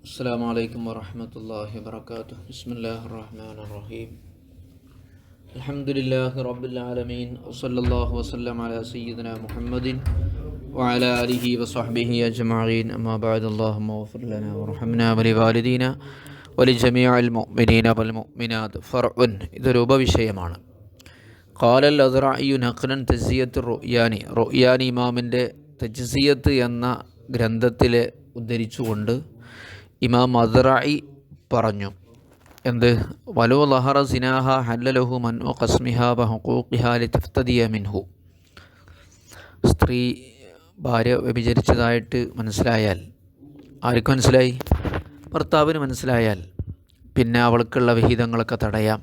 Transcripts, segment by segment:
السلام عليكم ورحمة الله وبركاته. بسم الله الرحمن الرحيم. الحمد لله رب العالمين، وصلى الله وسلم على سيدنا محمد وعلى آله وصحبه أجمعين. أما بعد، اللهم اغفر لنا وارحمنا ولوالدينا ولجميع المؤمنين والمؤمنات. فرع ഇതൊരു ഉപവിഷയമാണ്. قال الأزرعي نقلا تجزية الرؤياني. റൊയാനി ഇമാമിൻ്റെ തജ്സിയത്ത് എന്ന ഗ്രന്ഥത്തിലെ ഉദ്ധരിച്ചുകൊണ്ട് ഇമാം അസ്റാഇ പറഞ്ഞു, എന്ത്? വലോ ലഹറ സിനാഹ ഹല്ലലഹു മൻഉ ഖസ്മിഹ വഹുഖൂഖിഹ ലിതഫ്തദിയ മിൻഹു. സ്ത്രീ ഭാര്യ വ്യഭിചരിച്ചതായിട്ട് മനസ്സിലായാൽ, ആർക്ക് മനസ്സിലായി? ഭർത്താവിന് മനസ്സിലായാൽ പിന്നെ അവൾക്കുള്ള വിഹിതങ്ങളൊക്കെ തടയാം,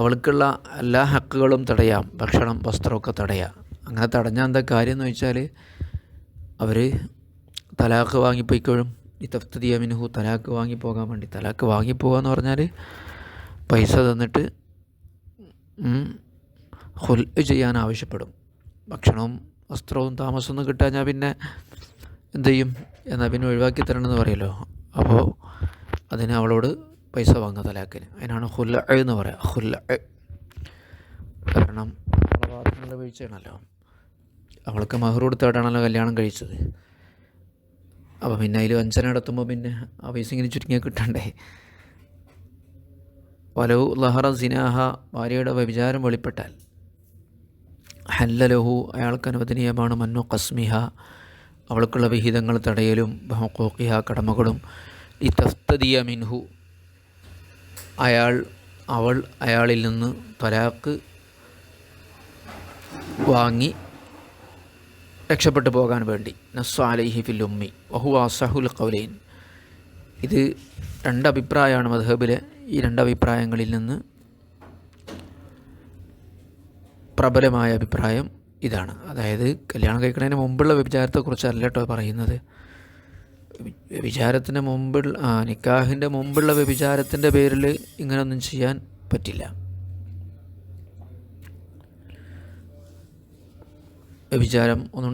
അവൾക്കുള്ള എല്ലാ ഹക്കുകളും തടയാം, ഭക്ഷണം വസ്ത്രമൊക്കെ തടയാം. അങ്ങനെ തടഞ്ഞാൽ എന്താ കാര്യം എന്ന് വെച്ചാൽ, അവർ തലാഖ് വാങ്ങിപ്പോയിക്കോഴും. ഈ തഫ്തദിയ മിൻഹു, തലാഖ് വാങ്ങിപ്പോകാൻ വേണ്ടി. തലാഖ് വാങ്ങിപ്പോകുക എന്ന് പറഞ്ഞാൽ പൈസ തന്നിട്ട് ഖുൽ ചെയ്യാൻ ആവശ്യപ്പെടും. ഭക്ഷണവും വസ്ത്രവും താമസമൊന്നും കിട്ടാഞ്ഞാൽ പിന്നെ എന്ത് ചെയ്യും? എന്നാൽ പിന്നെ ഒഴിവാക്കി തരണമെന്ന് പറയുമല്ലോ. അപ്പോൾ അതിന് അവളോട് പൈസ വാങ്ങുക തലാഖിന്. അതിനാണ് ഖുൽ എന്ന് പറയുക. ഖുൽ കാരണം അവളെ ഭാഗത്തുനിന്നുള്ള വീഴ്ചയാണല്ലോ. അവൾക്ക് മഹർ കൊടുത്തായിട്ടാണല്ലോ കല്യാണം കഴിച്ചത്. അപ്പോൾ പിന്നെ അതിൽ വഞ്ചന നടത്തുമ്പോൾ പിന്നെ ആ പൈസ ഇങ്ങനെ ചുരുങ്ങിയാൽ കിട്ടണ്ടേ. വലൗ ലഹറ സിനാഹ, ഭാര്യയുടെ വ്യഭിചാരം വെളിപ്പെട്ടാൽ, ഹല്ലലഹു, അയാൾക്ക് അനുവദനീയമാണ് മന്നു ഖസ്മിഹ, അവൾക്കുള്ള വിഹിതങ്ങൾ തടയലും ബഹുഖൂഖിഹ, കടമകളും, ഈ തഫ്തദിയ മിൻഹു, അവൾ അയാളിൽ നിന്ന് തലാഖ് വാങ്ങി രക്ഷപ്പെട്ടു പോകാൻ വേണ്ടി. നസ്സ അലൈഹി ഫിൽ ഉമ്മി വഹുവ അസ്സഹുൽ ഖൗലൈൻ. ഇത് രണ്ടഭിപ്രായമാണ് മദ്ഹബിലെ. ഈ രണ്ടഭിപ്രായങ്ങളിൽ നിന്ന് പ്രബലമായ അഭിപ്രായം ഇതാണ്. അതായത് കല്യാണം കഴിക്കുന്നതിന് മുമ്പുള്ള വ്യഭിചാരത്തെക്കുറിച്ചല്ല കേട്ടോ പറയുന്നത്. വ്യഭിചാരത്തിന് മുമ്പുള്ള നിക്കാഹിൻ്റെ മുമ്പുള്ള വ്യഭിചാരത്തിൻ്റെ പേരിൽ ഇങ്ങനെയൊന്നും ചെയ്യാൻ പറ്റില്ല. വ്യഭിചാരം ഒന്നും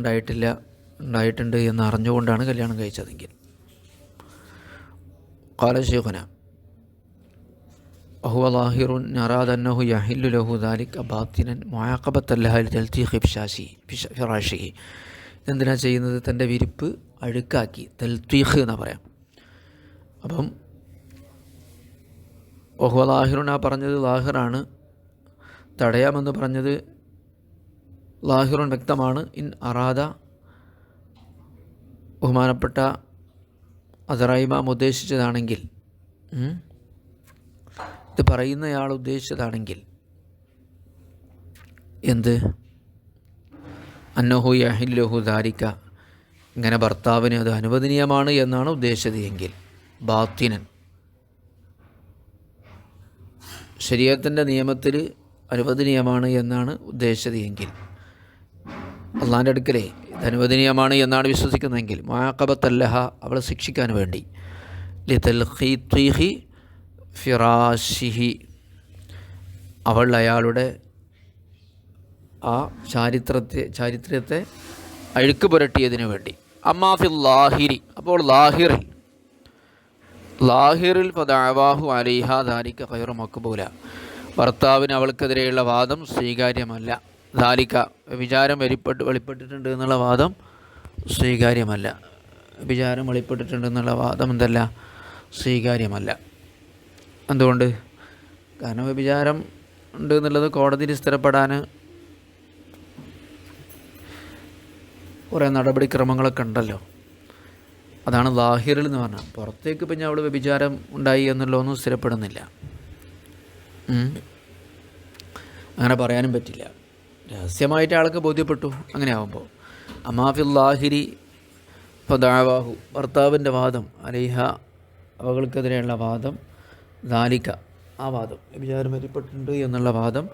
ഉണ്ടായിട്ടുണ്ട് എന്ന് അറിഞ്ഞുകൊണ്ടാണ് കല്യാണം കഴിച്ചതെങ്കിൽ. ഖാല ശൈഖുന വഹുവ ളാഹിറുൻ അറാദ അന്നഹു യഹില്ലു ലഹു ദാലിക ബാത്തിനൻ മുആഖബത്തൻ ലഹ ലിതൽതീഖി ഫിറാശിഹി. എന്തിനാ ചെയ്യുന്നത്? തൻ്റെ വിരിപ്പ് അഴുക്കാക്കി, തൽതീഖ് എന്ന് പറയാം. അപ്പം വഹുവ ളാഹിറുൻ, ആ പറഞ്ഞത് ലാഹിറാണ്, തടയാമെന്ന് പറഞ്ഞത് ലാഹിറുൻ വ്യക്തമാണ്. ഇൻ അറാദ, ബഹുമാനപ്പെട്ട അസ്റാഇ ഇമാം ഉദ്ദേശിച്ചതാണെങ്കിൽ, ഇത് പറയുന്നയാൾ ഉദ്ദേശിച്ചതാണെങ്കിൽ, എന്ത്? അന്നഹു യഹില്ലഹു ദാലിക, ഇങ്ങനെ ഭർത്താവിന് അത് അനുവദനീയമാണ് എന്നാണ് ഉദ്ദേശിച്ചത് എങ്കിൽ, ബാത്തിനൻ, ശരീഅത്തിൻ്റെ നിയമത്തിൽ അനുവദനീയമാണ് എന്നാണ് ഉദ്ദേശിച്ചത് എങ്കിൽ, അള്ളാൻ്റെ അടുക്കലേ ഇത് അനുവദനീയമാണ് എന്നാണ് വിശ്വസിക്കുന്നതെങ്കിൽ, മുആഖബത്തല്ലഹ, അവളെ ശിക്ഷിക്കാൻ വേണ്ടി, ലിതൽഖീഖി ഫിറാശിഹി, അവൾ അയാളുടെ ആ ചാരിത്രത്തെ അഴുക്ക് പുരട്ടിയതിനു വേണ്ടി. അമ്മാ ഫിൽ ലാഹിരി, അപ്പോൾ ലാഹിറിൽ ഫദഅവാഹു അലൈഹ ദാലിക ഖൈറു മഖ്ബൂല, ഭർത്താവിന് അവൾക്കെതിരെയുള്ള വാദം സ്വീകാര്യമല്ല. ദാലിക, വിചാരം വെളിപ്പെട്ടിട്ടുണ്ട് എന്നുള്ള വാദം സ്വീകാര്യമല്ല. വിചാരം വെളിപ്പെട്ടിട്ടുണ്ട് എന്നുള്ള വാദം എന്തല്ല? സ്വീകാര്യമല്ല. എന്തുകൊണ്ട്? കാരണം വ്യഭിചാരം ഉണ്ട് എന്നുള്ളത് കോടതിയിൽ സ്ഥിരപ്പെടാൻ കുറേ നടപടിക്രമങ്ങളൊക്കെ ഉണ്ടല്ലോ. അതാണ് ലാഹിറിൽ എന്ന് പറഞ്ഞാൽ. പുറത്തേക്ക് പിന്നെ അവൾ വ്യഭിചാരം ഉണ്ടായി എന്നുള്ളതൊന്നും സ്ഥിരപ്പെടുന്നില്ല. അങ്ങനെ പറയാനും പറ്റില്ല. രഹസ്യമായിട്ട് ആൾക്ക് ബോധ്യപ്പെട്ടു. അങ്ങനെ ആകുമ്പോൾ അമാഫിൽ ലാഹിരി ഫദഅവാഹു, ഭർത്താവിൻ്റെ വാദം, അലൈഹ, അവൾക്കെതിരെയുള്ള വാദം, ദാലിക, ആ വാദം, വിചാരം വെളിപ്പെട്ടിട്ടുണ്ട് എന്നുള്ള വാദം,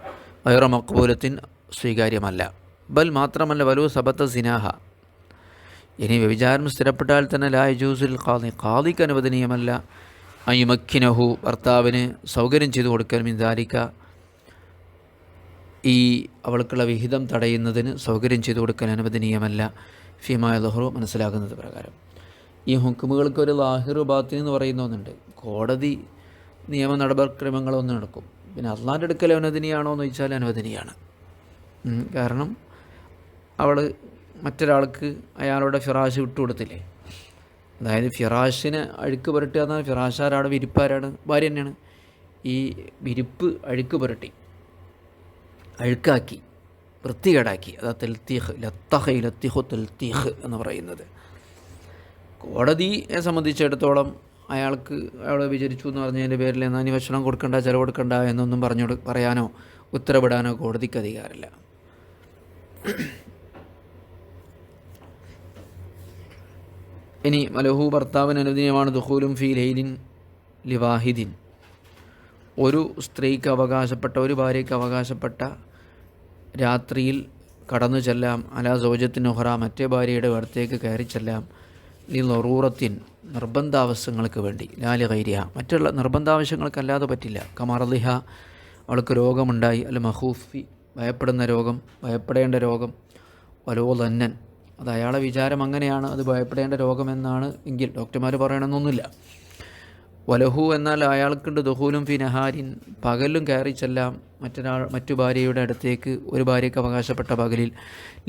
ഗൈറ മഖ്ബൂലത്തിൻ, സ്വീകാര്യമല്ല. ബൽ, മാത്രമല്ല, വലു സബത്ത സിനാഹ, ഇനി വ്യഭിചാരം സ്ഥിരപ്പെട്ടാൽ തന്നെ ലാ യജൂസുൽ ഖാദി, ഖാദിക്ക് അനുവദനീയമല്ല, അയുമക്കിനഹു, ഭർത്താവിന് സൗകര്യം ചെയ്തു കൊടുക്കാൻ, മിൻ ദാലിക, ഈ അവൾക്കുള്ള വിഹിതം തടയുന്നതിന് സൗകര്യം ചെയ്തു കൊടുക്കാൻ അനുവദനീയമല്ല, ഫീമാ യദ്ഹുറു, മനസ്സിലാകുന്നത് പ്രകാരം. ഈ ഹുക്കുമുകൾക്കൊരു ലാഹിറു ബാത്തിൻ എന്ന് പറയുന്ന ഒന്നുണ്ട്. കോടതി നിയമ നടപടിക്രമങ്ങളൊന്നും നടക്കും. പിന്നെ അള്ളാൻ്റെ അടുക്കൽ അനുവദനീയാണോ എന്ന് ചോദിച്ചാൽ അനുവദനീയാണ്. കാരണം അവൾ മറ്റൊരാൾക്ക് അയാളുടെ ഫിറാഷ് വിട്ടുകൊടുത്തില്ലേ. അതായത് ഫിറാഷിനെ അഴുക്ക് പുരട്ടുക എന്നാൽ ഫിറാഷാരാണ്, വിരിപ്പാരാണ്? ഭാര്യ തന്നെയാണ്. ഈ വിരിപ്പ് അഴുക്ക് പുരട്ടി അഴുക്കാക്കി വൃത്തികേടാക്കി, അതാ തെൽത്തീഹ്, ലത്തീഹു തെൽത്തീഹ് എന്ന് പറയുന്നത്. കോടതിയെ സംബന്ധിച്ചിടത്തോളം അയാൾ വിചരിച്ചു എന്ന് പറഞ്ഞതിൻ്റെ പേരിൽ എന്നാൽ ഇനി ഭക്ഷണം കൊടുക്കണ്ട, ചിലവ് കൊടുക്കണ്ട എന്നൊന്നും പറയാനോ ഉത്തരവിടാനോ കോടതിക്ക് അധികാരമില്ല. ഇനി മലഹു ഭർത്താവിന് അനുവദനീയമാണ് ദുഖൂലും ഫീ ലൈലിൻ ലിവാഹിദിൻ, ഒരു സ്ത്രീക്ക് അവകാശപ്പെട്ട, ഒരു ഭാര്യയ്ക്ക് അവകാശപ്പെട്ട രാത്രിയിൽ കടന്നു ചെല്ലാം, അലാ സൗജത്തിന് ഉഹ്റ, മറ്റേ ഭാര്യയുടെ അടുത്തേക്ക് കയറി ചെല്ലാം, ലി ലറൂറത്തിൻ, നിർബന്ധാവശ്യങ്ങൾക്ക് വേണ്ടി, ലാലി ഗൈരിഹ, മറ്റുള്ള നിർബന്ധാവശ്യങ്ങൾക്കല്ലാതെ പറ്റില്ല. കമർദിഹ, അവൾക്ക് രോഗമുണ്ടായി, അല്ല മഹൂഫി, ഭയപ്പെടുന്ന രോഗം, ഭയപ്പെടേണ്ട രോഗം, വലോ ലന്നൻ, അത് അയാളെ വിചാരം അങ്ങനെയാണ്, അത് ഭയപ്പെടേണ്ട രോഗമെന്നാണ് എങ്കിൽ ഡോക്ടർമാർ പറയണമെന്നൊന്നുമില്ല. വലഹു എന്നാൽ അയാൾക്കുണ്ട് ദുഖൂലും ഫി നഹാരിൻ, പകലും കയറി ചെല്ലാം മറ്റു ഭാര്യയുടെ അടുത്തേക്ക്, ഒരു ഭാര്യയ്ക്ക് അവകാശപ്പെട്ട പകലിൽ,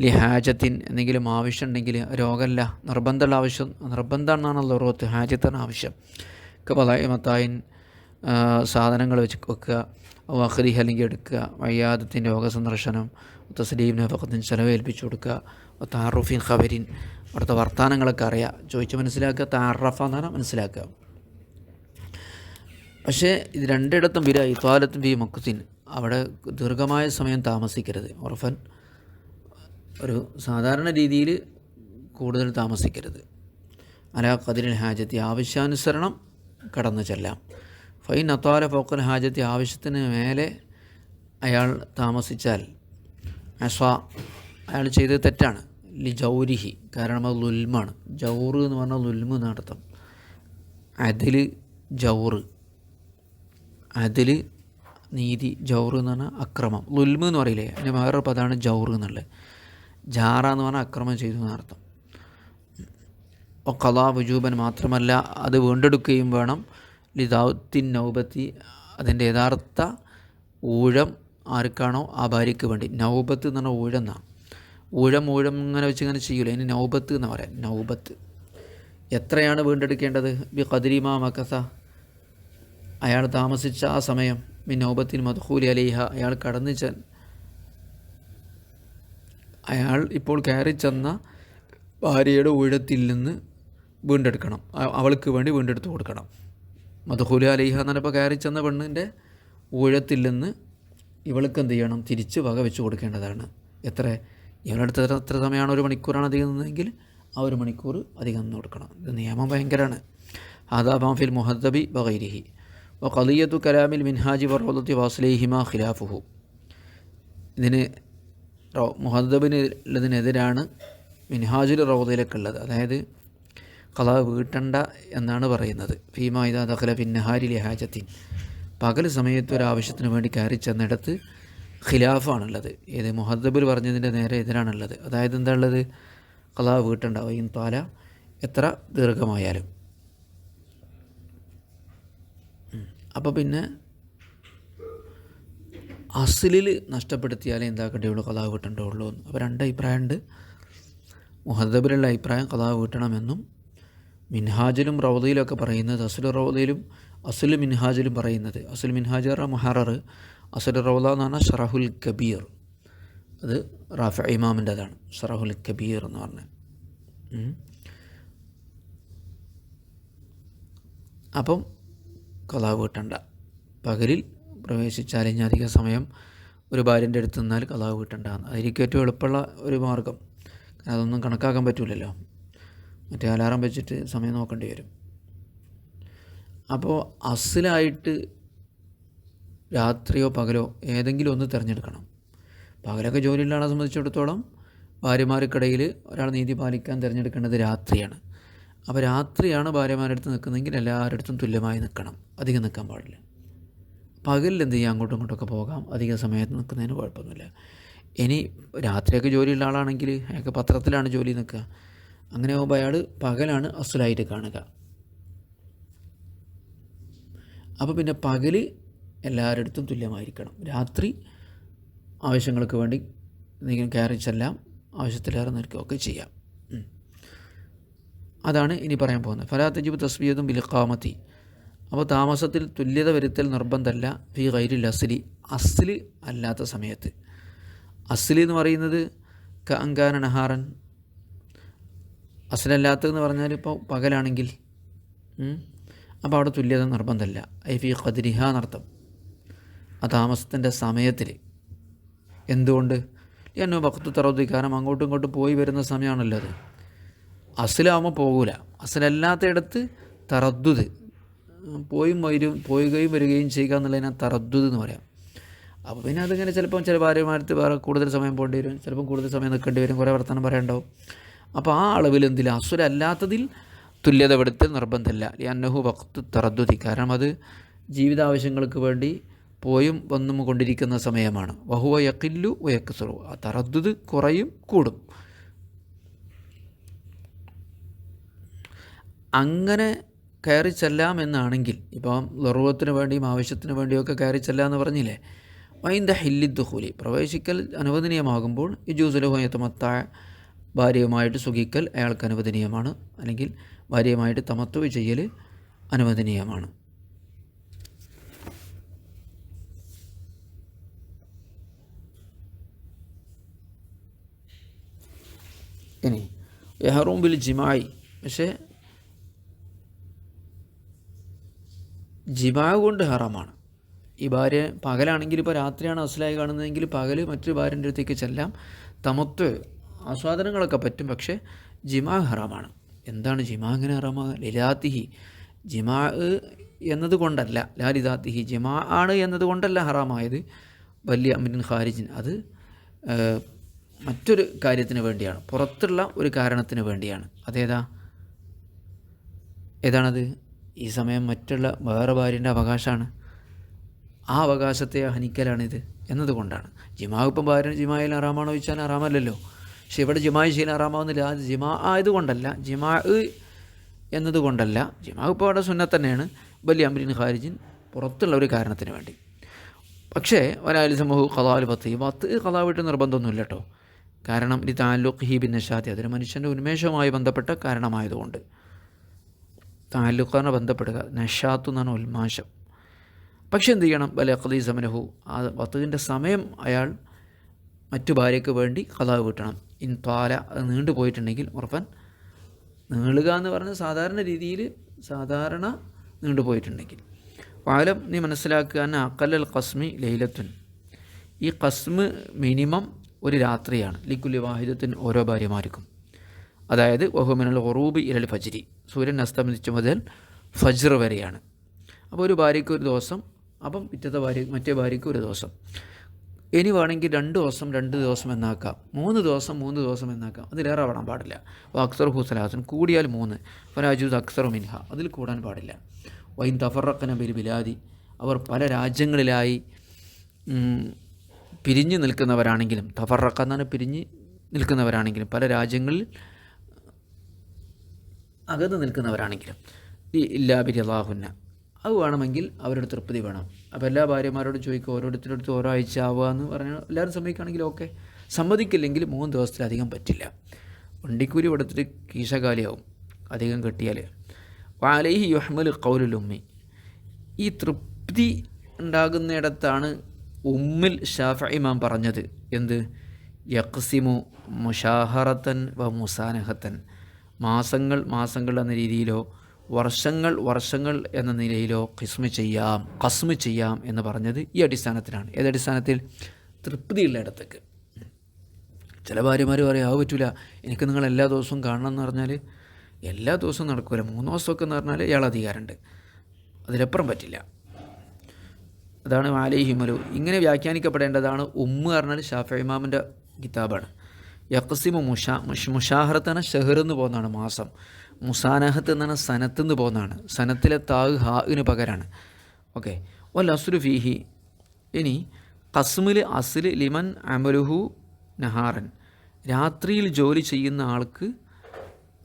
ലി ഹാജത്തിൻ, എന്തെങ്കിലും ആവശ്യം ഉണ്ടെങ്കിൽ, രോഗമല്ല നിർബന്ധമുള്ള ആവശ്യം, നിർബന്ധമാണെന്നാണ് ലറൂറത്ത്, ഹാജത്താണ് ആവശ്യം. കബലായി മത്തായിൻ, സാധനങ്ങൾ വെച്ച് വെക്കുക, അഖ്രിഹ അല്ലെങ്കിൽ എടുക്കുക, വയ്യാദത്തിൻ രോഗസന്ദർശനം, തസ്ലീം നഫഖത്തിൻ ചെലവേൽപ്പിച്ചു കൊടുക്കുക, താറുഫിൻ ഖബരിൻ, അവിടുത്തെ വർത്തമാനങ്ങളൊക്കെ അറിയുക, ചോദിച്ച് മനസ്സിലാക്കുക, താറഫ എന്നാണ് മനസ്സിലാക്കുക. പക്ഷേ ഇത് രണ്ടിടത്തും ബിര ഇത്വാലത്തും ബി മക്കുത്തിൻ, അവിടെ ദീർഘമായ സമയം താമസിക്കരുത്. ഉറഫൻ, ഒരു സാധാരണ രീതിയിൽ കൂടുതൽ താമസിക്കരുത്. അലാ ഖദരിൽ ഹാജത്തി, ആവശ്യാനുസരണം കടന്നു ചെല്ലാം. ഫൈൻ അത്വാല ഫോക്കൽ ഹാജത്തി, ആവശ്യത്തിന് മേലെ അയാൾ താമസിച്ചാൽ, അയാൾ ചെയ്തത് തെറ്റാണ്. ലി ജൗരിഹി, കാരണം അത് ലുൽമാണ്. ജൗറ് എന്ന് പറഞ്ഞാൽ ലുൽമ് നടത്തം. അതില് ജൗറ്, അതിൽ നീതി, ജൗറ് എന്ന് പറഞ്ഞാൽ അക്രമം. ലുൽമ് എന്ന് പറയില്ലേ, അതിൻ്റെ വേറൊരു പദമാണ് ജൗറ് എന്നുള്ളത്. ജാറ എന്ന് പറഞ്ഞാൽ അക്രമം ചെയ്തു എന്നർത്ഥം. ഖളാ വുജൂബൻ, മാത്രമല്ല അത് വീണ്ടെടുക്കുകയും വേണം. ലിദാത്തിൻ നൗബത്തി, അതിൻ്റെ യഥാർത്ഥ ഊഴം ആർക്കാണോ ആ ഭാര്യയ്ക്ക് വേണ്ടി. നൗബത്ത് എന്ന് പറഞ്ഞാൽ ഊഴം എന്നാണ്. ഊഴം ഇങ്ങനെ വെച്ച് ഇങ്ങനെ ചെയ്യൂല, അതിന് നൗബത്ത് എന്ന് പറയാം. നൗബത്ത് എത്രയാണ് വീണ്ടെടുക്കേണ്ടത്? ബി ഖദ്രിമാ മക്കസ, അയാൾ താമസിച്ച ആ സമയം. മിൻ നൗബത്തിൻ മദ്ഖൂലി അലൈഹ, അയാൾ ഇപ്പോൾ കയറി ചെന്ന ഭാര്യയുടെ ഊഴത്തിൽ നിന്ന് വീണ്ടെടുക്കണം, അവൾക്ക് വേണ്ടി വീണ്ടെടുത്ത് കൊടുക്കണം. മദ്ഖൂലി അലൈഹ എന്ന് പറഞ്ഞപ്പോൾ കയറി ചെന്ന പെണ്ണിൻ്റെ ഊഴത്തിൽ നിന്ന് ഇവൾക്ക് എന്ത് ചെയ്യണം? തിരിച്ച് വക വെച്ച് കൊടുക്കേണ്ടതാണ്. ഇവളടുത്ത് എത്ര സമയമാണ്? 1 മണിക്കൂറാണ് അധികം നിന്നതെങ്കിൽ ആ 1 മണിക്കൂർ അധികം നിന്ന് കൊടുക്കണം. ഇത് നിയമം ഭയങ്കരമാണ്. ഹാദാ ഫിൽ മുഹദ്ദബി വഗൈരിഹി വഖളിയത്തു കലാമിൽ മിൻഹാജി വറൗദത്തി വാസ്ലൈഹിമാ ഖിലാഫുഹു. ഇതിന് മുഹദ്ദബിനുള്ളതിനെതിരാണ് മിൻഹാജുൽ റൗദയിലൊക്കെ ഉള്ളത്. അതായത് ഖളാ വീട്ടണ്ട എന്നാണ് പറയുന്നത്. ഫീമാ ഇദാ ദഖല ഫിൻ നഹാരി ലി ഹാജത്തിൻ, പകൽ സമയത്ത് ഒരാവശ്യത്തിന് വേണ്ടി കയറി ചെന്നിടത്ത് ഖിലാഫാണുള്ളത്. ഏത് മുഹദ്ദബിൽ പറഞ്ഞതിൻ്റെ നേരെ എതിരാണുള്ളത്. അതായത് എന്താ ഉള്ളത്? ഖളാ വീട്ടണ്ട, വൈൻ താല, എത്ര ദീർഘമായാലും. അപ്പോൾ പിന്നെ അസ്ലിൽ നഷ്ടപ്പെടുത്തിയാലേ എന്താക്കേണ്ടേ ഖളാ വീട്ടേണ്ടേ ഉള്ളൂ എന്ന്. അപ്പോൾ 2 അഭിപ്രായമുണ്ട്. മുഹദ്ദബിലുള്ള അഭിപ്രായം ഖളാ വീട്ടണമെന്നും, മിൻഹാജിലും റൗദയിലൊക്കെ പറയുന്നത്, അസ്ലു മിൻഹാജിലും പറയുന്നത്, അസ്ലു മിൻഹാജ് മുഹറർ, അസ്ലു റൗദ എന്ന് പറഞ്ഞാൽ ഷറഹുൽ കബീർ, അത് റാഫി ഇമാമിൻ്റെ അതാണ് ഷറഹുൽ കബീർ എന്ന് പറഞ്ഞത്. അപ്പം ഖളാ വീട്ടണ്ട, പകലിൽ പ്രവേശിച്ചാൽ ഇനി അധിക സമയം ഒരു ഭാര്യൻ്റെ അടുത്ത് നിന്നാൽ ഖളാ വീട്ടണ്ട. അതായിരിക്കും ഏറ്റവും എളുപ്പമുള്ള ഒരു മാർഗം. അതൊന്നും കണക്കാക്കാൻ പറ്റില്ലല്ലോ, മറ്റേ അലാറം വെച്ചിട്ട് സമയം നോക്കേണ്ടി വരും. അപ്പോൾ അസ്ലായിട്ട് രാത്രിയോ പകലോ ഏതെങ്കിലും ഒന്ന് തിരഞ്ഞെടുക്കണം. പകലൊക്കെ ജോലിയുള്ള ആളെ സംബന്ധിച്ചിടത്തോളം ഭാര്യമാർക്കിടയിൽ ഒരാൾ നീതി പാലിക്കാൻ തിരഞ്ഞെടുക്കേണ്ടത് രാത്രിയാണ്. അപ്പോൾ രാത്രിയാണ് ഭാര്യമാരുടെ അടുത്ത് നിൽക്കുന്നതെങ്കിൽ എല്ലാവരുടെ അടുത്തും തുല്യമായി നിൽക്കണം, അധികം നിൽക്കാൻ പാടില്ല. പകലിൽ എന്ത് ചെയ്യാം, അങ്ങോട്ടും ഇങ്ങോട്ടൊക്കെ പോകാം, അധിക സമയത്ത് നിൽക്കുന്നതിന് കുഴപ്പമൊന്നുമില്ല. ഇനി രാത്രിയൊക്കെ ജോലിയുള്ള ആളാണെങ്കിൽ അയാൾക്ക് പത്രത്തിലാണ് ജോലി നിൽക്കുക, അങ്ങനെ ആകുമ്പോൾ അയാൾ പകലാണ് അസ്സലായിട്ട് കാണുക. അപ്പോൾ പിന്നെ പകൽ എല്ലാവരുടെ അടുത്തും തുല്യമായിരിക്കണം. രാത്രി ആവശ്യങ്ങൾക്ക് വേണ്ടി എന്തെങ്കിലും കയറി ചെല്ലാം, ആവശ്യത്തിലേറെ നിൽക്കുകയൊക്കെ ചെയ്യാം. അതാണ് ഇനി പറയാൻ പോകുന്നത്. ഫലാ തജിബ് തസ്ബിയത്തും ബിൽഖാമത്തി. അപ്പോൾ താമസത്തിൽ തുല്യത വരുത്തൽ നിർബന്ധമല്ല. ഫി ഗൈരിൽ അസ്ലി, അസ്ല് അല്ലാത്ത സമയത്ത്. അസ്ലി എന്ന് പറയുന്നത് അങ്കാന നഹാറൻ, അസ്ലല്ലാത്തതെന്ന് പറഞ്ഞാൽ ഇപ്പോൾ പകലാണെങ്കിൽ അപ്പോൾ അവിടെ തുല്യത നിർബന്ധമല്ല. ഐ ഫി ഖദ്രിഹ എന്നർത്ഥം, ആ താമസത്തിൻ്റെ സമയത്തിൽ. എന്തുകൊണ്ട്? എന്നോ ഭക്തു തറവുതി, കാരണം അങ്ങോട്ടും ഇങ്ങോട്ടും പോയി വരുന്ന സമയമാണല്ലോ അത്. അസ്ലാവുമ്പോൾ പോകൂല. അസ്ലല്ലാത്തയിടത്ത് തറദ്ദുദ്, പോവുകയും വരികയും ചെയ്യുക എന്നുള്ളതിനാ തറദ്ദുദ് എന്ന് പറയാം. അപ്പോൾ പിന്നെ അതിങ്ങനെ ചിലപ്പം ചില ഭാര്യമാരത്ത് വേറെ കൂടുതൽ സമയം പോകേണ്ടി വരും, ചിലപ്പം കൂടുതൽ സമയം നിൽക്കേണ്ടി വരും, കുറേ വർത്തമാനം പറയണ്ടാവും. അപ്പോൾ ആ അളവിൽ എന്തില്ല, അസ്ലല്ലാത്തതിൽ തുല്യത വരുത്തൽ നിർബന്ധമില്ല. അന്നഹു വഖ്തു തറദ്ദുദി, കാരണം അത് ജീവിതാവശ്യങ്ങൾക്ക് വേണ്ടി പോയും വന്നും കൊണ്ടിരിക്കുന്ന സമയമാണ്. വഹുവ യഖില്ലു വയക്സുറു, ആ തറദ്ദുദ് കുറയും കൂടും. അങ്ങനെ കയറി ചെല്ലാം എന്നാണെങ്കിൽ, ഇപ്പം ലറുവത്തിന് വേണ്ടിയും ആവശ്യത്തിന് വേണ്ടിയൊക്കെ കയറി ചെല്ലാം എന്ന് പറഞ്ഞില്ലേ. വൈന്ദ ഹില്ലിദ്ദുഖൂലി, പ്രവേശിക്കൽ അനുവദനീയമാകുമ്പോൾ ഇജൂസുലഹുയത്തമത്ത, ഭാര്യയുമായിട്ട് സുഖിക്കൽ അയാൾക്ക് അനുവദനീയമാണ്, അല്ലെങ്കിൽ ഭാര്യയുമായിട്ട് തമത്തു ചെയ്യൽ അനുവദനീയമാണ്. ഇനി യഹറൂം ബിൽ ജിമായി, പക്ഷേ ജിമാ കൊണ്ട് ഹറാമാണ്. ഈ ഭാര്യ പകലാണെങ്കിൽ, ഇപ്പോൾ രാത്രിയാണ് അസ്ലായി കാണുന്നതെങ്കിൽ പകൽ മറ്റൊരു ഭാര്യൻ്റെ അടുത്തേക്ക് ചെല്ലാം, തമത്വ ആസ്വാദനങ്ങളൊക്കെ പറ്റും, പക്ഷേ ജിമാ ഹറാമാണ്. എന്താണ് ജിമാ അങ്ങനെ ഹറാമാകുക? ലിലാത്തിഹി, ജിമാ എന്നതുകൊണ്ടല്ല, ലാലിദാത്തിഹി, ജിമാ ആണ് എന്നതുകൊണ്ടല്ല ഹറാമായത്. വലിയ അമിൻ ഖാരിജിൻ, അത് മറ്റൊരു കാര്യത്തിന് വേണ്ടിയാണ്, പുറത്തുള്ള ഒരു കാരണത്തിന് വേണ്ടിയാണ്. ഏതാണത്? ഈ സമയം മറ്റുള്ള വേറെ ഭാര്യൻ്റെ അവകാശമാണ്, ആ അവകാശത്തെ ഹനിക്കലാണിത് എന്നതുകൊണ്ടാണ്. ജിമാ ഇപ്പം ഭാര്യ ജിമായിൽ ഹറാമാണോ ചോദിച്ചാൽ ഹറാമല്ലല്ലോ. പക്ഷെ ഇവിടെ ജിമായി ശീലം ഹറാമാവുന്നില്ല, അത് ജിമാ ആയതുകൊണ്ടല്ല, ജിമാ എന്നതുകൊണ്ടല്ല. ജിമാ ഇപ്പോൾ അവിടെ സുന്നത്ത് തന്നെയാണ്. വലിയ അമ്രിൻ ഖാരിജിൻ, പുറത്തുള്ള ഒരു കാരണത്തിന് വേണ്ടി. പക്ഷേ ഒരാൾ സമൂഹ ഖലാൽ പത്ത് ഖലാ വിട്ട് നിർബന്ധമൊന്നുമില്ല കേട്ടോ. കാരണം ഈ താലുഖ് ഹി ബിൻ നഷാത്തി, അതൊരു മനുഷ്യൻ്റെ ഉന്മേഷവുമായി ബന്ധപ്പെട്ട കാരണമായതുകൊണ്ട്. താലുഖാണ് ബന്ധപ്പെടുക, നഷാത്തു എന്നാണ് ഉന്മാശം. പക്ഷെ എന്ത് ചെയ്യണം? ബല ഖദീ സമനഹു, ആ വത്തുവിൻ്റെ സമയം അയാൾ മറ്റു ഭാര്യയ്ക്ക് വേണ്ടി ഖലാ വീട്ടണം. ഇൻ ത്വാല, അത് നീണ്ടു പോയിട്ടുണ്ടെങ്കിൽ, ഉറഫൻ നീളുക എന്ന് പറഞ്ഞാൽ സാധാരണ നീണ്ടു പോയിട്ടുണ്ടെങ്കിൽ. വാലം, നീ മനസ്സിലാക്കുക, അഖല്ലൽ ഖസ്മി ലൈലത്തുൻ, ഈ ഖസ്മ് മിനിമം ഒരു രാത്രിയാണ്. ലിക്കുല്ലി വാഹിദത്തിൻ, ഓരോ ഭാര്യമാർക്കും. അതായത് വഹുമിനൽ ഖുറൂബി ഇലൽ ഫജ്രി, സൂര്യൻ അസ്തമിച്ചു മുതൽ ഫജ്ർ വരെയാണ്. അപ്പോൾ ഒരു ഭാര്യയ്ക്ക് ഒരു ദിവസം, അപ്പം മറ്റേ ഭാര്യയ്ക്ക് ഒരു ദിവസം. ഇനി വേണമെങ്കിൽ 2 ദിവസം എന്നാക്കാം, 3 ദിവസം എന്നാക്കാം. അതിലേറെ ആവാൻ പാടില്ല. അക്സർ ഹുസലാസൻ, കൂടിയാൽ 3. ഫലാജൂസ് അക്സർ മിൻഹ, അതിൽ കൂടാൻ പാടില്ല. വൈൻ തഫറഖന ബിൽ ബിലാദി, അവർ പല രാജ്യങ്ങളിലായി പിരിഞ്ഞു നിൽക്കുന്നവരാണെങ്കിലും, തഫറഖ എന്നാണ് പിരിഞ്ഞ് നിൽക്കുന്നവരാണെങ്കിലും, പല രാജ്യങ്ങളിൽ അകന്ന് നിൽക്കുന്നവരാണെങ്കിലും, ഇല്ലാ ബിരില്ലാഹുന്ന, അത് വേണമെങ്കിൽ അവരുടെ തൃപ്തി വേണം. അപ്പോൾ എല്ലാ ഭാര്യമാരോടും ചോദിക്കുക, ഓരോരുത്തരടുത്ത് ഓരോ ആഴ്ച ആവുക എന്ന് പറഞ്ഞാൽ എല്ലാവരും സമ്മതിക്കുകയാണെങ്കിൽ ഓക്കെ. സമ്മതിക്കില്ലെങ്കിൽ 3 ദിവസത്തിലധികം പറ്റില്ല. വണ്ടിക്കൂലി കൊടുത്തിട്ട് കീശകാലിയാവും അധികം കെട്ടിയാൽ. വാലൈഹി യുഹ്മൽ ഖൗലുൽ ഉമ്മി, ഈ തൃപ്തി ഉണ്ടാകുന്നിടത്താണ് ഉമ്മിൽ ഷാഫിഈ ഇമാം പറഞ്ഞത്. എന്ത്? യഖ്സിമു മുഷാഹറത്തൻ വ മുസാനഹത്തൻ, മാസങ്ങൾ എന്ന രീതിയിലോ വർഷങ്ങൾ എന്ന നിലയിലോ ഖസ്മ് ചെയ്യാം എന്ന് പറഞ്ഞത് ഈ അടിസ്ഥാനത്തിലാണ്. ഏതടിസ്ഥാനത്തിൽ? തൃപ്തിയുള്ള ഇടത്തേക്ക്. ചില ഭാര്യമാർ പറയും, അത് പറ്റില്ല, എനിക്ക് നിങ്ങൾ എല്ലാ ദിവസവും കാണണം എന്ന് പറഞ്ഞാൽ എല്ലാ ദിവസവും നടക്കില്ല. 3 ദിവസമൊക്കെ എന്ന് പറഞ്ഞാൽ ഇയാൾ അധികാരമുണ്ട്, അതിലപ്പുറം പറ്റില്ല. അതാണ് അലൈഹിമലു. ഇങ്ങനെ വ്യാഖ്യാനിക്കപ്പെടേണ്ടതാണ്. പറഞ്ഞാൽ ഷാഫിഈ ഇമാമിൻ്റെ കിതാബാണ്. യഖ്സിമു മുഷാഹറത്താണ് ഷെഹർ എന്ന് പോകുന്നതാണ് മാസം. മുസാനഹത്ത് എന്നാണ് സനത്ത് എന്ന് പോകുന്നതാണ്. സനത്തിലെ താഗ് ഹാഇന് പകരാണ്. ഓക്കെ. വൽ അസ്ലു ഫീഹി, ഇനി ഖസ്മിൽ അസ്ൽ ലിമൻ അമലുഹു നഹാറൻ, രാത്രിയിൽ ജോലി ചെയ്യുന്ന ആൾക്ക്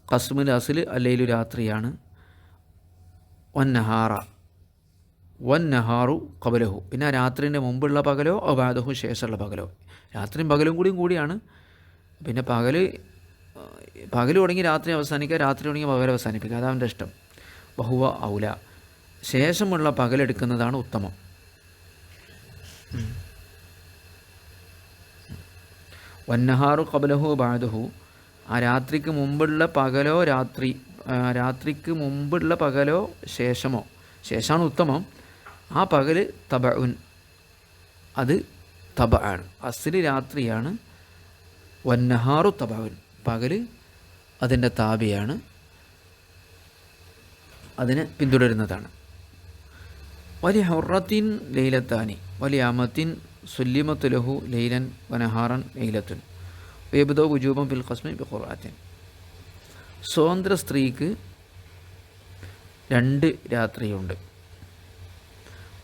ഖസ്മിൽ അസ്ൽ അല്ലയിലു രാത്രിയാണ്. വന്നഹാറു ഖബലഹു, പിന്നെ രാത്രിൻ്റെ മുമ്പുള്ള പകലോ ബാദഹു ശേഷമുള്ള പകലോ. രാത്രിയും പകലും കൂടിയാണ്. പിന്നെ പകൽ തുടങ്ങി രാത്രി അവസാനിക്കുക, രാത്രി തുടങ്ങി പകൽ അവസാനിപ്പിക്കുക, അതവൻ്റെ ഇഷ്ടം. ബഹുവ ഔല, ശേഷമുള്ള പകലെടുക്കുന്നതാണ് ഉത്തമം. വന്നഹാറു ഖബലഹു ബാദഹു, ആ രാത്രിക്ക് മുമ്പുള്ള പകലോ രാത്രിക്ക് മുമ്പുള്ള പകലോ ശേഷമാണ് ഉത്തമം. ആ പകൽ തബഉൻ, അത് തബആണ്. അസ്ലി രാത്രിയാണ്. വന്നഹാറു തബഉൻ, പകൽ അതിൻ്റെ താബിയാണ്, അതിനെ പിന്തുടരുന്നതാണ്. വലിയ ഹുറത്തിൻ ലൈലത്താനി വലിയ അമത്തിൻ സുല്ലിമത്ത് ലഹു ലൈലൻ വനഹാറൻ ലൈലത്തുൻ വേബുദോ വുജൂബം ഫിൽ ഖസ്മി ബി ഖുർആത്തിൻ. സ്വതന്ത്ര സ്ത്രീക്ക് 2 രാത്രിയുണ്ട്.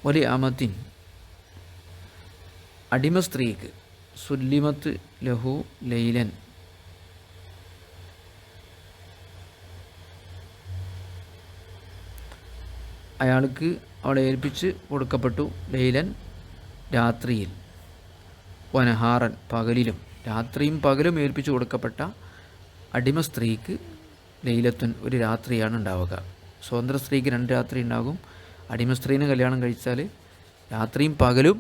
വലിയ അമത്തിൻ, അടിമ സ്ത്രീക്ക്, സുല്ലിമത്ത് ലഹു ലൈലൻ, അയാൾക്ക് അവളെ ഏൽപ്പിച്ച് കൊടുക്കപ്പെട്ടു, ലൈലൻ രാത്രിയിൽ, വനഹാറൻ പകലിലും, രാത്രിയും പകലും ഏൽപ്പിച്ചു കൊടുക്കപ്പെട്ട അടിമ സ്ത്രീക്ക് ലൈലത്തുൻ ഒരു രാത്രിയാണ് ഉണ്ടാവുക. സ്വതന്ത്ര സ്ത്രീക്ക് 2 രാത്രി ഉണ്ടാകും. അടിമ സ്ത്രീനെ കല്യാണം കഴിച്ചാൽ രാത്രിയും പകലും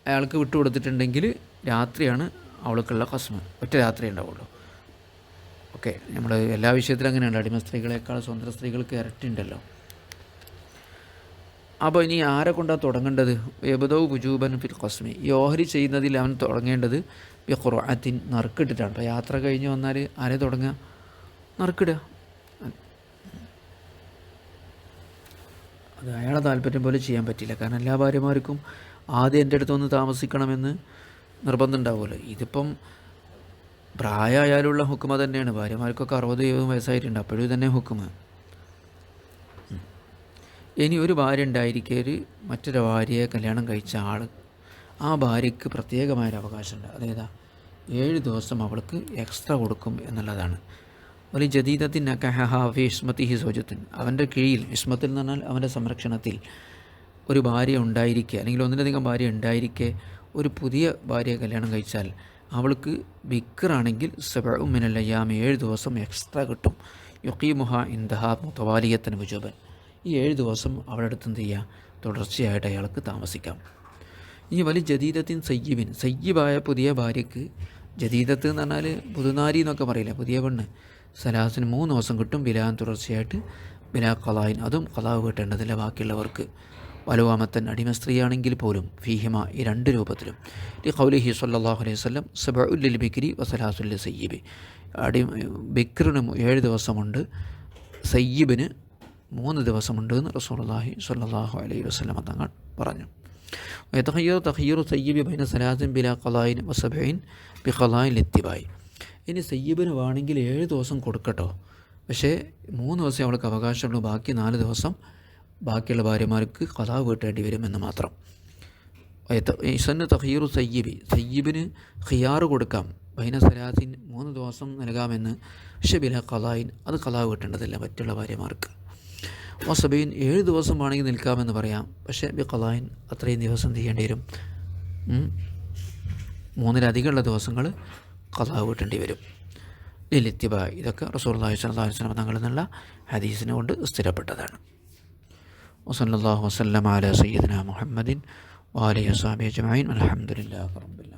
അയാൾക്ക് വിട്ടുകൊടുത്തിട്ടുണ്ടെങ്കിൽ രാത്രിയാണ് അവൾക്കുള്ള ഖസ്മ്, ഒറ്റ രാത്രി ഉണ്ടാവുള്ളൂ. ഓക്കെ, നമ്മൾ എല്ലാ വിഷയത്തിലും അങ്ങനെയുണ്ട്. അടിമ സ്ത്രീകളെക്കാൾ സ്വതന്ത്ര സ്ത്രീകൾക്ക് ഇരട്ടിയുണ്ടല്ലോ. അപ്പോൾ ഇനി ആരെ കൊണ്ടാണ് തുടങ്ങേണ്ടത്? യബ്ദഉ വുജൂബൻ ഫിൽ ഖസ്മി, ഈ ഓഹരി ചെയ്യുന്നതിൽ അവൻ തുടങ്ങേണ്ടത് ബി ഖുർആത്തിൻ, നറുക്കിട്ടിട്ടാണ്. അപ്പോൾ യാത്ര കഴിഞ്ഞ് വന്നാൽ ആരെ തുടങ്ങുക? നറുക്കിടുക. അത് അയാളെ താല്പര്യം പോലെ ചെയ്യാൻ പറ്റില്ല. കാരണം എല്ലാ ഭാര്യമാർക്കും ആദ്യം എൻ്റെ അടുത്തൊന്ന് താമസിക്കണമെന്ന് നിർബന്ധം ഉണ്ടാവുമല്ലോ. ഇതിപ്പം പ്രായമായാലുള്ള ഹുക്കുമ തന്നെയാണ്. ഭാര്യമാർക്കൊക്കെ 60-70 വയസ്സായിട്ടുണ്ട്, അപ്പോഴും തന്നെ ഹുക്കുമ. ഇനി ഒരു ഭാര്യ ഉണ്ടായിരിക്കെ മറ്റൊരു ഭാര്യയെ കല്യാണം കഴിച്ച ആൾ, ആ ഭാര്യയ്ക്ക് പ്രത്യേകമായൊരു അവകാശമുണ്ട്. അതേതാ? 7 ദിവസം അവൾക്ക് എക്സ്ട്രാ കൊടുക്കും എന്നുള്ളതാണ്. ഒരു ജദീദത്തിൻ നക്കഹി ഇസ്മത്തിഹി സൗജത്തിൻ, അവൻ്റെ കീഴിൽ, ഇസ്മത്തിൽ എന്ന് പറഞ്ഞാൽ അവൻ്റെ സംരക്ഷണത്തിൽ ഒരു ഭാര്യ ഉണ്ടായിരിക്കെ, അല്ലെങ്കിൽ ഒന്നിലധികം ഭാര്യ ഉണ്ടായിരിക്കെ ഒരു പുതിയ ഭാര്യയെ കല്യാണം കഴിച്ചാൽ അവൾക്ക് ബിക്റാണെങ്കിൽ 7 മിനൽ അയ്യാം, 7 ദിവസം എക്സ്ട്രാ കിട്ടും. യുഖീമുഹ ഇൻദഹ മുതവാലിയത്തൻ വുജൂബൻ, ഈ 7 ദിവസം അവളുടെ അടുത്ത് എന്ത് ചെയ്യുക? തുടർച്ചയായിട്ട് അയാൾക്ക് താമസിക്കാം. ഇനി വലിയ ജദീദത്തിൻ സയ്യിബിൻ, സയ്യിബായ പുതിയ ഭാര്യയ്ക്ക്, ജദീദത്ത് എന്ന് പറഞ്ഞാൽ പുതുനാരി എന്നൊക്കെ പറയില്ല, പുതിയ പെണ്ണ്, സലാസിന് 3 ദിവസം കിട്ടും. ബിലാൻ, തുടർച്ചയായിട്ട്, ബിലാ ഖലായിൻ, അതും ഖലാവ് കിട്ടേണ്ടതില്ല ബാക്കിയുള്ളവർക്ക്. വലുവാമത്തൻ, അടിമ സ്ത്രീയാണെങ്കിൽ പോലും, ഫീഹിമ, ഈ 2 രൂപത്തിലും. ഈ ഖൗലിഹി സ്വല്ലല്ലാഹു അലൈഹി വസല്ലം സബഉൽ ലിൽ ബിക്രി വസലാസുൽ ലിൽ സയ്യിബി, ബിക്റിന് 7 ദിവസമുണ്ട്, സയ്യിബിന് 3 ദിവസമുണ്ട് എന്ന് റസൂലുള്ളാഹി സ്വല്ലല്ലാഹു അലൈഹി വസല്ലം തങ്ങൾ പറഞ്ഞു. തഖയ്യറു സയ്യിബി ബൈന സലാസിൻ ബിലാ ഖലായിൻ വസബഈൻ ബി ഖലായിൻ ലിത്തിബായി. ഇനി സയ്യിബിന് വേണമെങ്കിൽ 7 ദിവസം കൊടുക്കട്ടോ, പക്ഷേ 3 ദിവസം അവൾക്ക് അവകാശമുള്ളൂ, ബാക്കി 4 ദിവസം ബാക്കിയുള്ള ഭാര്യമാർക്ക് ഖലാ വീട്ടേണ്ടി വരുമെന്ന് മാത്രം. ഇസന്ന് തഖയ്യറു സയ്യിബി, സയ്യിബിന് ഖിയാറ് കൊടുക്കാം, ബൈന സലാസിൻ 3 ദിവസം നൽകാമെന്ന്, പക്ഷേ ബിലാ ഖലായിൻ, അത് ഖലാ വീട്ടേണ്ടതില്ല മറ്റുള്ള ഭാര്യമാർക്ക്. വസബീൻ, 7 ദിവസം വേണമെങ്കിൽ നിൽക്കാമെന്ന് പറയാം, പക്ഷേ ബി ഖലായിൻ, അത്രയും ദിവസം ചെയ്യേണ്ടി വരും. 3-ലധികമുള്ള ദിവസങ്ങൾ ഖലാ വീട്ടേണ്ടി വരും. ലിത്തിബ, ഇതൊക്കെ റസൂലുള്ളാഹി സ്വല്ലല്ലാഹു അലൈഹി വസല്ലം തങ്ങളിൽ നിന്നുള്ള ഹദീസിനെ കൊണ്ട് സ്ഥിരപ്പെട്ടതാണ്. വസല്ലല്ലാഹു വസല്ലമ അലാ സയ്യിദിനാ മുഹമ്മദിൻ വആലിഹി വസഹ്ബിഹി അജ്മഈൻ. അൽഹംദുലില്ലാഹി റബ്ബിൽ ആലമീൻ.